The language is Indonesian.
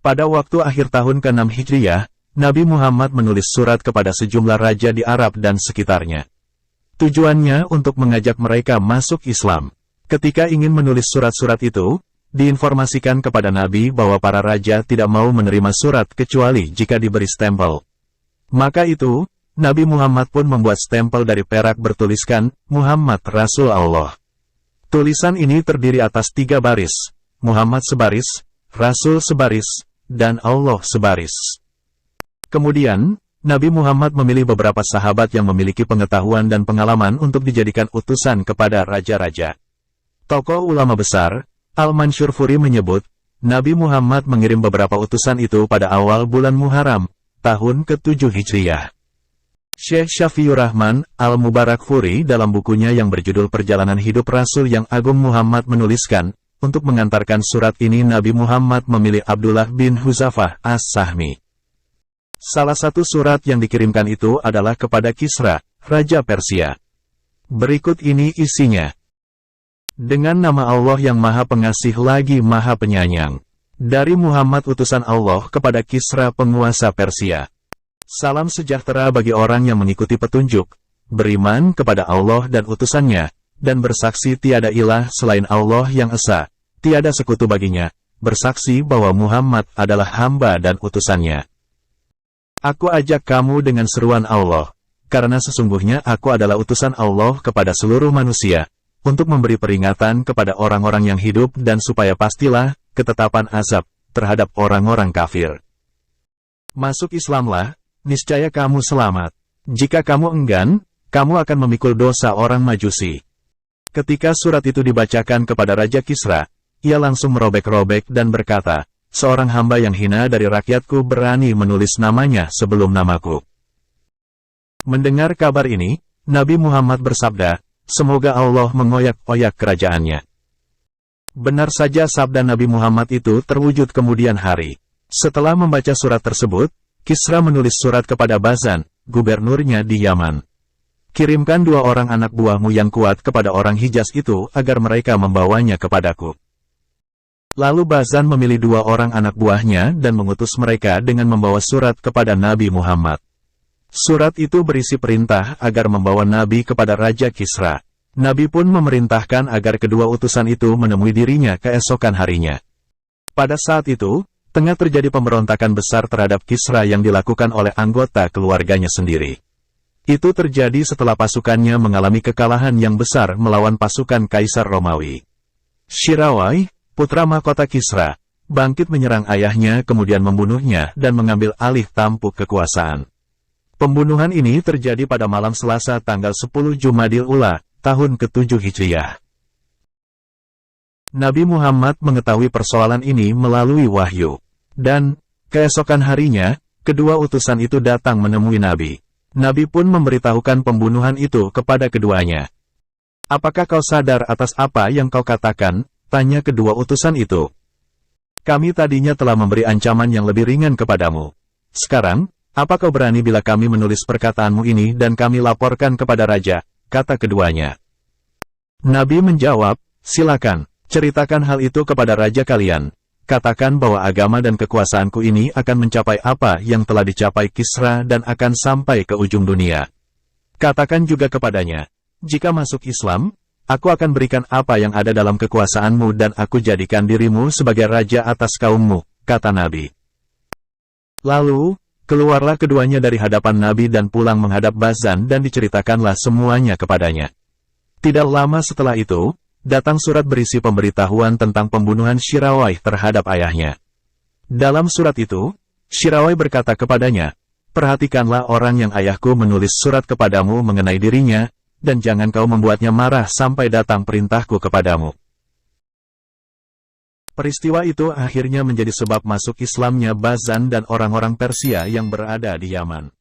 Pada waktu akhir tahun ke-6 Hijriah, Nabi Muhammad menulis surat kepada sejumlah raja di Arab dan sekitarnya. Tujuannya untuk mengajak mereka masuk Islam. Ketika ingin menulis surat-surat itu, diinformasikan kepada Nabi bahwa para raja tidak mau menerima surat kecuali jika diberi stempel. Maka itu, Nabi Muhammad pun membuat stempel dari perak bertuliskan, Muhammad Rasul Allah. Tulisan ini terdiri atas 3 baris, Muhammad sebaris, Rasul sebaris, dan Allah sebaris. Kemudian, Nabi Muhammad memilih beberapa sahabat yang memiliki pengetahuan dan pengalaman untuk dijadikan utusan kepada raja-raja. Tokoh ulama besar, Al-Mansyur Furi menyebut, Nabi Muhammad mengirim beberapa utusan itu pada awal bulan Muharram, tahun ke-7 Hijriah. Syekh Syafiur Rahman, Al-Mubarak Furi dalam bukunya yang berjudul Perjalanan Hidup Rasul yang Agung Muhammad menuliskan, untuk mengantarkan surat ini Nabi Muhammad memilih Abdullah bin Huzafah As-Sahmi. Salah satu surat yang dikirimkan itu adalah kepada Kisra, Raja Persia. Berikut ini isinya. Dengan nama Allah yang Maha Pengasih lagi Maha Penyayang. Dari Muhammad utusan Allah kepada Kisra penguasa Persia. Salam sejahtera bagi orang yang mengikuti petunjuk, beriman kepada Allah dan utusannya, dan bersaksi tiada ilah selain Allah yang esa, tiada sekutu baginya, bersaksi bahwa Muhammad adalah hamba dan utusannya. Aku ajak kamu dengan seruan Allah, karena sesungguhnya aku adalah utusan Allah kepada seluruh manusia, untuk memberi peringatan kepada orang-orang yang hidup dan supaya pastilah ketetapan azab terhadap orang-orang kafir. Masuk Islamlah, niscaya kamu selamat. Jika kamu enggan, kamu akan memikul dosa orang Majusi. Ketika surat itu dibacakan kepada Raja Kisra, ia langsung merobek-robek dan berkata, seorang hamba yang hina dari rakyatku berani menulis namanya sebelum namaku. Mendengar kabar ini, Nabi Muhammad bersabda, semoga Allah mengoyak-oyak kerajaannya. Benar saja sabda Nabi Muhammad itu terwujud kemudian hari. Setelah membaca surat tersebut, Kisra menulis surat kepada Bazan, gubernurnya di Yaman. Kirimkan 2 orang anak buahmu yang kuat kepada orang Hijaz itu agar mereka membawanya kepadaku. Lalu Bazan memilih 2 orang anak buahnya dan mengutus mereka dengan membawa surat kepada Nabi Muhammad. Surat itu berisi perintah agar membawa Nabi kepada Raja Kisra. Nabi pun memerintahkan agar kedua utusan itu menemui dirinya keesokan harinya. Pada saat itu, tengah terjadi pemberontakan besar terhadap Kisra yang dilakukan oleh anggota keluarganya sendiri. Itu terjadi setelah pasukannya mengalami kekalahan yang besar melawan pasukan Kaisar Romawi. Shirawai, putra mahkota Kisra, bangkit menyerang ayahnya kemudian membunuhnya dan mengambil alih tampuk kekuasaan. Pembunuhan ini terjadi pada malam Selasa tanggal 10 Jumadil Ula, tahun ke-7 Hijriah. Nabi Muhammad mengetahui persoalan ini melalui wahyu. Dan, keesokan harinya, kedua utusan itu datang menemui Nabi. Nabi pun memberitahukan pembunuhan itu kepada keduanya. Apakah kau sadar atas apa yang kau katakan? Tanya kedua utusan itu. Kami tadinya telah memberi ancaman yang lebih ringan kepadamu. Sekarang, apa kau berani bila kami menulis perkataanmu ini dan kami laporkan kepada raja? Kata keduanya. Nabi menjawab, silakan, ceritakan hal itu kepada raja kalian. Katakan bahwa agama dan kekuasaanku ini akan mencapai apa yang telah dicapai Kisra dan akan sampai ke ujung dunia. Katakan juga kepadanya, jika masuk Islam, aku akan berikan apa yang ada dalam kekuasaanmu dan aku jadikan dirimu sebagai raja atas kaummu, kata Nabi. Lalu, keluarlah keduanya dari hadapan Nabi dan pulang menghadap Bazan dan diceritakanlah semuanya kepadanya. Tidak lama setelah itu, datang surat berisi pemberitahuan tentang pembunuhan Shirawai terhadap ayahnya. Dalam surat itu, Shirawai berkata kepadanya, perhatikanlah orang yang ayahku menulis surat kepadamu mengenai dirinya, dan jangan kau membuatnya marah sampai datang perintahku kepadamu. Peristiwa itu akhirnya menjadi sebab masuk Islamnya Bazan dan orang-orang Persia yang berada di Yaman.